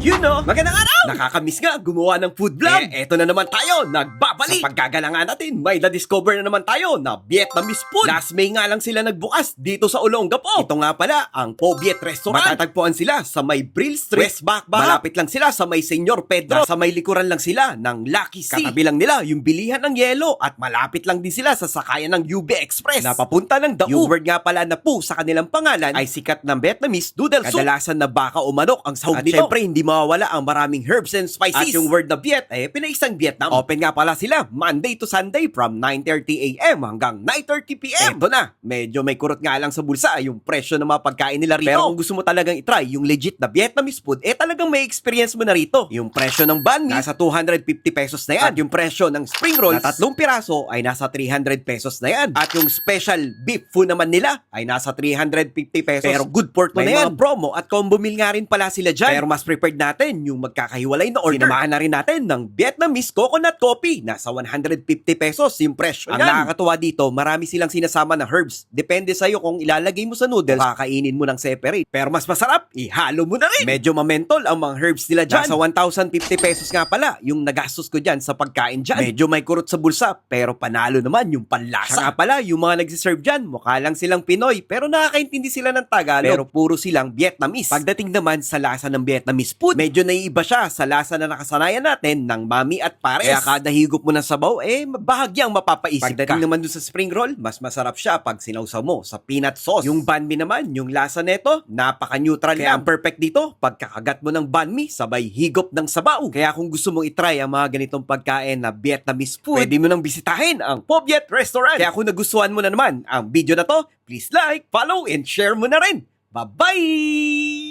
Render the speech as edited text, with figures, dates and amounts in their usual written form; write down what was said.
You know, magandang araw! Nakakamiss nga gumawa ng food vlog. Eto na naman tayo, nagbabalik. Sa paggagalangan natin, may na-discover na naman tayo na Vietnamese food. Last May nga lang sila nagbukas dito sa Olongapo. Ito nga pala, ang Po Viet Restaurant. Matatagpuan sila sa may Brill Street, West Bakbaha. Malapit lang sila sa may Senyor Pedro. Sa may likuran lang sila ng Lucky Sea. Katabi lang nila yung bilihan ng yelo at malapit lang din sila sa sakayan ng UB Express. Napapunta ng Dao. Yung word nga pala na po sa kanilang pangalan ay sikat ng Vietnamese noodle soup. Kadalasan na baka o manok ang sahog nito. At syempre, hindi mawawala ang maraming herbs and spices. At yung word na Viet, pinaisang Vietnam. Open nga pala sila Monday to Sunday from 9:30 a.m. hanggang 9:30 p.m. Eto na, medyo may kurot nga lang sa bulsa yung presyo ng mga pagkain nila rito. Pero kung gusto mo talagang itry yung legit na Vietnamese food, talagang may experience mo na rito. Yung presyo ng banh mi, nasa 250 pesos na yan. At yung presyo ng spring rolls na 3 piraso ay nasa 300 pesos na yan. At yung special beef food naman nila ay nasa 350 pesos. Pero good pork mo na yan. May mga promo at combo meal nga rin pala sila dyan. Pero mas prepared natin yung magkakahiwalay na order. Sinamahan na rin natin ng Vietnamese coconut coffee. Nasa 150 pesos yung presyo. Ang nakakatuwa dito, marami silang sinasama na herbs. Depende sa'yo kung ilalagay mo sa noodles, kakainin mo ng separate. Pero mas masarap, ihalo mo na rin. Medyo mamentol ang mga herbs nila dyan. Nasa 1,050 pesos nga pala yung nagastos ko dyan sa pagkain dyan. Medyo may kurot sa bulsa, pero panalo naman yung panlasa. Nga pala, yung mga nagsiserve dyan, mukha lang silang Pinoy, pero nakakaintindi sila ng Tagalog. Pero puro silang Vietnamese. Pagdating naman sa lasa ng Vietnamese food, medyo naiiba siya sa lasa na nakasanayan natin ng mami at pares. Kaya kada higop mo ng sabaw, bahagyang mapapaisip ka. Pagdating naman dun sa spring roll, mas masarap siya pag sinawsaw mo sa peanut sauce. Yung banh mi naman, yung lasa neto, napaka-neutral. Kaya ang perfect dito, pagkakagat mo ng banh mi, sabay higop ng sabaw. Kaya kung gusto mong itry ang mga ganitong pagkain na Vietnamese food, pwede mo nang bisitahin ang Po Viet Restaurant. Kaya kung nagustuhan mo na naman ang video na to, please like, follow, and share mo na rin. Bye-bye!